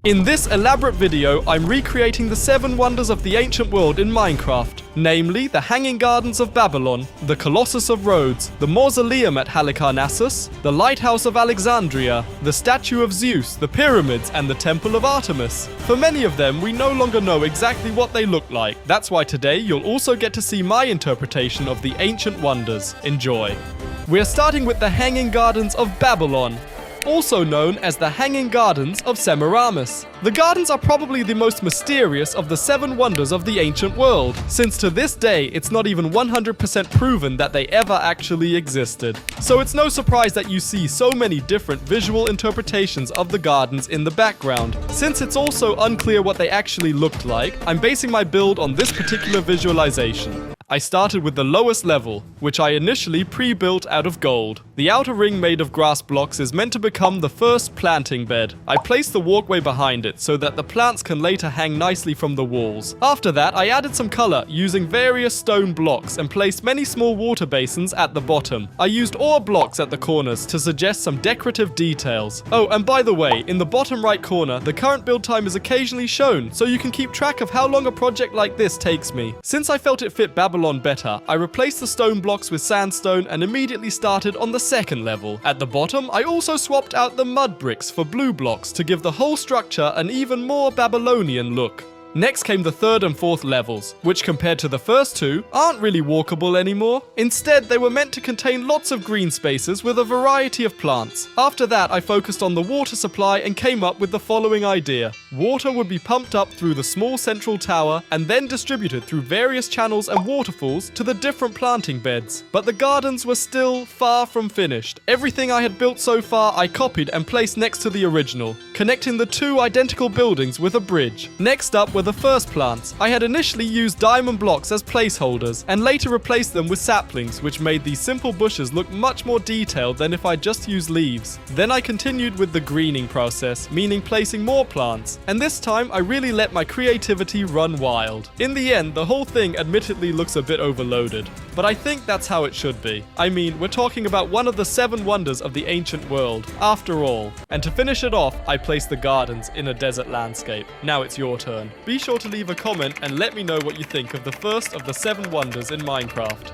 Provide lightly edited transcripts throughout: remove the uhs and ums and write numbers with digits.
In this elaborate video, I'm recreating the 7 wonders of the ancient world in Minecraft, namely the Hanging Gardens of Babylon, the Colossus of Rhodes, the Mausoleum at Halicarnassus, the Lighthouse of Alexandria, the statue of Zeus, the pyramids, and the temple of Artemis. For many of them, we no longer know exactly what they look like. That's why today you'll also get to see my interpretation of the ancient wonders. Enjoy. We're starting with the Hanging Gardens of Babylon, also known as the Hanging Gardens of Semiramis. The gardens are probably the most mysterious of the 7 wonders of the ancient world, since to this day it's not even 100% proven that they ever actually existed. So it's no surprise that you see so many different visual interpretations of the gardens in the background. Since it's also unclear what they actually looked like, I'm basing my build on this particular visualization. I started with the lowest level, which I initially pre-built out of gold. The outer ring made of grass blocks is meant to become the first planting bed. I placed the walkway behind it so that the plants can later hang nicely from the walls. After that, I added some color using various stone blocks and placed many small water basins at the bottom. I used ore blocks at the corners to suggest some decorative details. Oh, and by the way, in the bottom right corner, the current build time is occasionally shown, so you can keep track of how long a project like this takes me. Since I felt it fit Babylon better, I replaced the stone blocks with sandstone and immediately started on the second level. At the bottom, I also swapped out the mud bricks for blue blocks to give the whole structure an even more Babylonian look. Next came the 3rd and 4th levels, which compared to the first 2, aren't really walkable anymore. Instead, they were meant to contain lots of green spaces with a variety of plants. After that, I focused on the water supply and came up with the following idea. Water would be pumped up through the small central tower and then distributed through various channels and waterfalls to the different planting beds. But the gardens were still far from finished. Everything I had built so far I copied and placed next to the original, connecting the 2 identical buildings with a bridge. Next up were the first plants. I had initially used diamond blocks as placeholders and later replaced them with saplings, which made these simple bushes look much more detailed than if I just used leaves. Then I continued with the greening process, meaning placing more plants, and this time I really let my creativity run wild. In the end, the whole thing admittedly looks a bit overloaded, but I think that's how it should be. I mean, we're talking about one of the 7 wonders of the ancient world, after all. And to finish it off, I placed the gardens in a desert landscape. Now it's your turn. Be sure to leave a comment and let me know what you think of the first of the 7 wonders in Minecraft.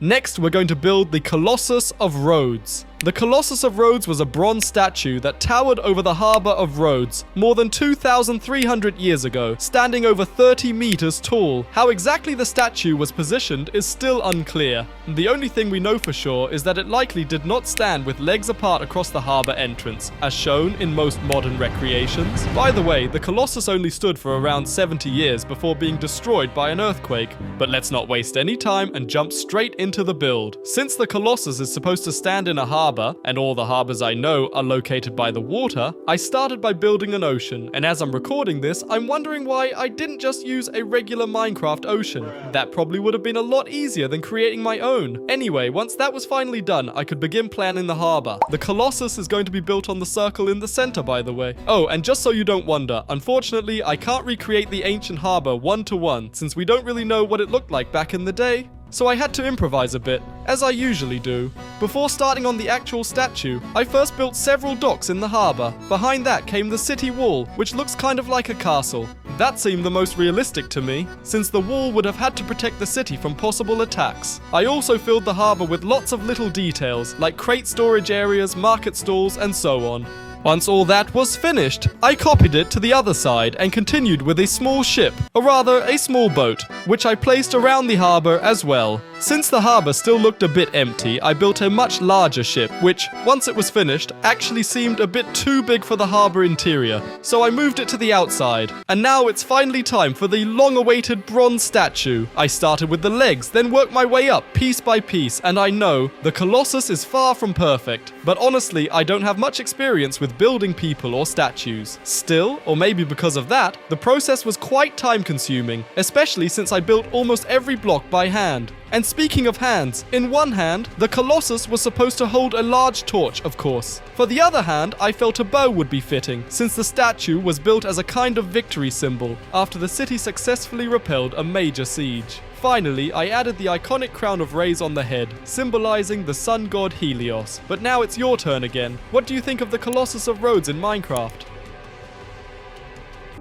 Next, we're going to build the Colossus of Rhodes. The Colossus of Rhodes was a bronze statue that towered over the harbor of Rhodes more than 2,300 years ago, standing over 30 meters tall. How exactly the statue was positioned is still unclear. The only thing we know for sure is that it likely did not stand with legs apart across the harbor entrance, as shown in most modern recreations. By the way, the Colossus only stood for around 70 years before being destroyed by an earthquake. But let's not waste any time and jump straight into the build. Since the Colossus is supposed to stand in a harbor, and all the harbors I know are located by the water, I started by building an ocean, and as I'm recording this, I'm wondering why I didn't just use a regular Minecraft ocean. That probably would have been a lot easier than creating my own. Anyway, once that was finally done, I could begin planning the harbor. The Colossus is going to be built on the circle in the center, by the way. Oh, and just so you don't wonder, unfortunately, I can't recreate the ancient harbor one-to-one, since we don't really know what it looked like back in the day. So I had to improvise a bit, as I usually do. Before starting on the actual statue, I first built several docks in the harbour. Behind that came the city wall, which looks kind of like a castle. That seemed the most realistic to me, since the wall would have had to protect the city from possible attacks. I also filled the harbour with lots of little details, like crate storage areas, market stalls, and so on. Once all that was finished, I copied it to the other side and continued with a small ship, or rather a small boat, which I placed around the harbour as well. Since the harbour still looked a bit empty, I built a much larger ship, which, once it was finished, actually seemed a bit too big for the harbour interior, so I moved it to the outside. And now it's finally time for the long-awaited bronze statue. I started with the legs, then worked my way up piece by piece, and I know, the Colossus is far from perfect, but honestly, I don't have much experience with building people or statues. Still, or maybe because of that, the process was quite time-consuming, especially since I built almost every block by hand. And speaking of hands, in one hand, the Colossus was supposed to hold a large torch, of course. For the other hand, I felt a bow would be fitting, since the statue was built as a kind of victory symbol after the city successfully repelled a major siege. Finally, I added the iconic crown of rays on the head, symbolizing the sun god Helios. But now it's your turn again. What do you think of the Colossus of Rhodes in Minecraft?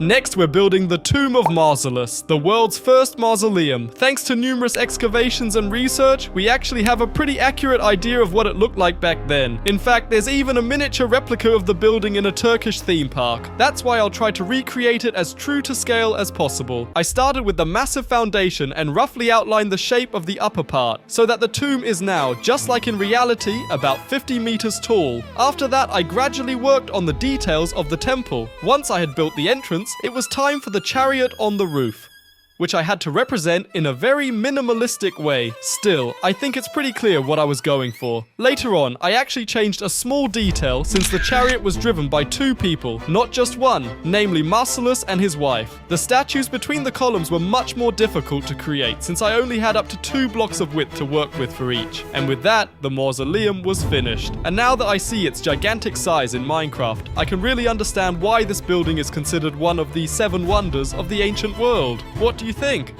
Next, we're building the Tomb of Mausoleum, the world's first mausoleum. Thanks to numerous excavations and research, we actually have a pretty accurate idea of what it looked like back then. In fact, there's even a miniature replica of the building in a Turkish theme park. That's why I'll try to recreate it as true to scale as possible. I started with the massive foundation and roughly outlined the shape of the upper part, so that the tomb is now, just like in reality, about 50 meters tall. After that, I gradually worked on the details of the temple. Once I had built the entrance, it was time for the chariot on the roof, which I had to represent in a very minimalistic way. Still, I think it's pretty clear what I was going for. Later on, I actually changed a small detail since the chariot was driven by two people, not just one, namely Mausolus and his wife. The statues between the columns were much more difficult to create since I only had up to 2 blocks of width to work with for each. And with that, the mausoleum was finished. And now that I see its gigantic size in Minecraft, I can really understand why this building is considered one of the 7 wonders of the ancient world. What do you think?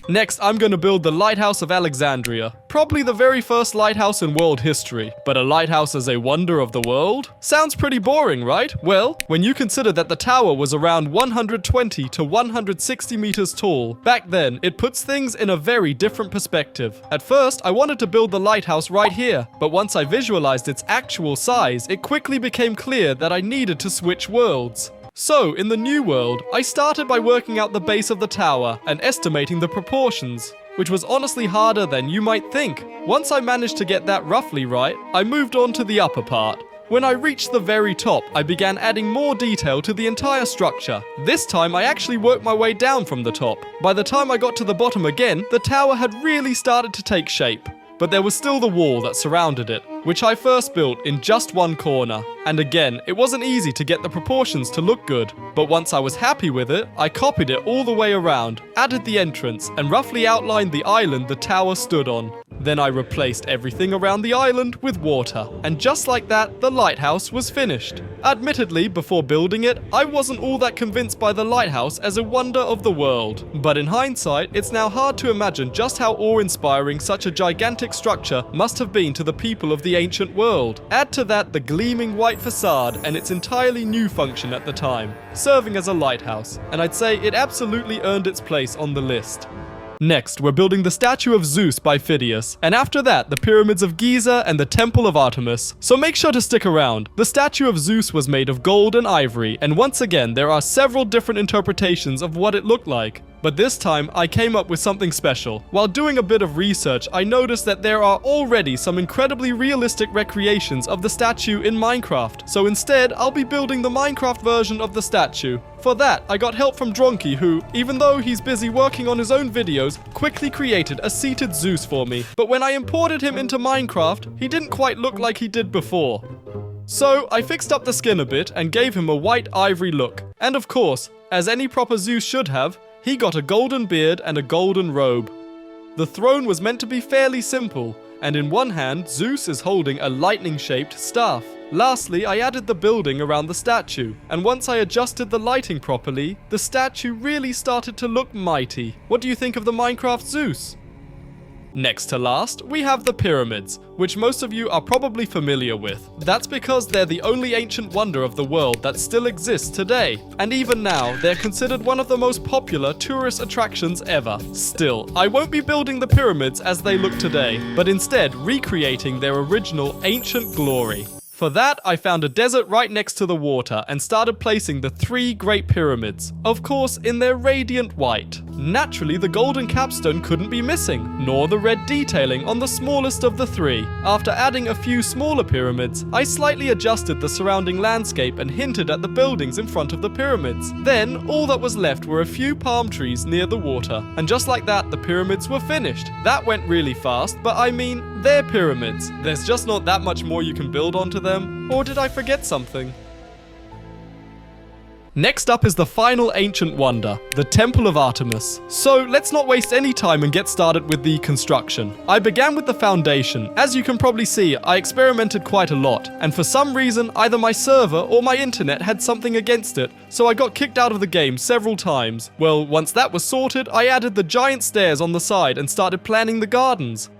Next, I'm going to build the Lighthouse of Alexandria. Probably the very first lighthouse in world history. But a lighthouse as a wonder of the world? Sounds pretty boring, right? Well, when you consider that the tower was around 120 to 160 meters tall, back then, it puts things in a very different perspective. At first, I wanted to build the lighthouse right here, but once I visualized its actual size, it quickly became clear that I needed to switch worlds. So, in the new world, I started by working out the base of the tower and estimating the proportions, which was honestly harder than you might think. Once I managed to get that roughly right, I moved on to the upper part. When I reached the very top, I began adding more detail to the entire structure. This time, I actually worked my way down from the top. By the time I got to the bottom again, the tower had really started to take shape. But there was still the wall that surrounded it, which I first built in just one corner. And again, it wasn't easy to get the proportions to look good. But once I was happy with it, I copied it all the way around, added the entrance, and roughly outlined the island the tower stood on. Then I replaced everything around the island with water. And just like that, the lighthouse was finished. Admittedly, before building it, I wasn't all that convinced by the lighthouse as a wonder of the world. But in hindsight, it's now hard to imagine just how awe-inspiring such a gigantic structure must have been to the people of the ancient world. Add to that the gleaming white facade and its entirely new function at the time, serving as a lighthouse, and I'd say it absolutely earned its place on the list. Next, we're building the statue of Zeus by Phidias, and after that, the pyramids of Giza and the temple of Artemis. So make sure to stick around. The statue of Zeus was made of gold and ivory, and once again, there are several different interpretations of what it looked like. But this time, I came up with something special. While doing a bit of research, I noticed that there are already some incredibly realistic recreations of the statue in Minecraft. So instead, I'll be building the Minecraft version of the statue. For that, I got help from Dronky who, even though he's busy working on his own videos, quickly created a seated Zeus for me. But when I imported him into Minecraft, he didn't quite look like he did before. So, I fixed up the skin a bit and gave him a white ivory look. And of course, as any proper Zeus should have, he got a golden beard and a golden robe. The throne was meant to be fairly simple, and in one hand, Zeus is holding a lightning-shaped staff. Lastly, I added the building around the statue, and once I adjusted the lighting properly, the statue really started to look mighty. What do you think of the Minecraft Zeus? Next to last, we have the pyramids, which most of you are probably familiar with. That's because they're the only ancient wonder of the world that still exists today. And even now, they're considered one of the most popular tourist attractions ever. Still, I won't be building the pyramids as they look today, but instead recreating their original ancient glory. For that, I found a desert right next to the water and started placing the 3 great pyramids, of course in their radiant white. Naturally, the golden capstone couldn't be missing, nor the red detailing on the smallest of the 3. After adding a few smaller pyramids, I slightly adjusted the surrounding landscape and hinted at the buildings in front of the pyramids. Then, all that was left were a few palm trees near the water, and just like that, the pyramids were finished. That went really fast, but I mean, they're pyramids. There's just not that much more you can build onto them, or did I forget something? Next up is the final ancient wonder, the Temple of Artemis. So let's not waste any time and get started with the construction. I began with the foundation. As you can probably see, I experimented quite a lot, and for some reason, either my server or my internet had something against it, so I got kicked out of the game several times. Well, once that was sorted, I added the giant stairs on the side and started planning the gardens.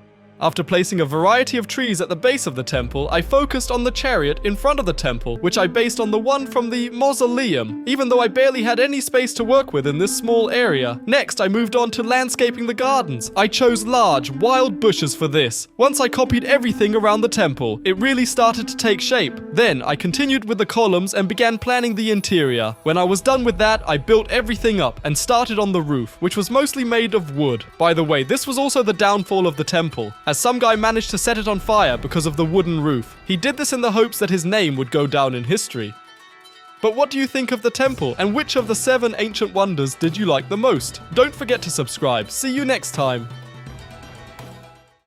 After placing a variety of trees at the base of the temple, I focused on the chariot in front of the temple, which I based on the one from the Mausoleum, even though I barely had any space to work with in this small area. Next, I moved on to landscaping the gardens. I chose large, wild bushes for this. Once I copied everything around the temple, it really started to take shape. Then, I continued with the columns and began planning the interior. When I was done with that, I built everything up and started on the roof, which was mostly made of wood. By the way, this was also the downfall of the temple, as some guy managed to set it on fire because of the wooden roof. He did this in the hopes that his name would go down in history. But what do you think of the temple, and which of the 7 ancient wonders did you like the most? Don't forget to subscribe. See you next time.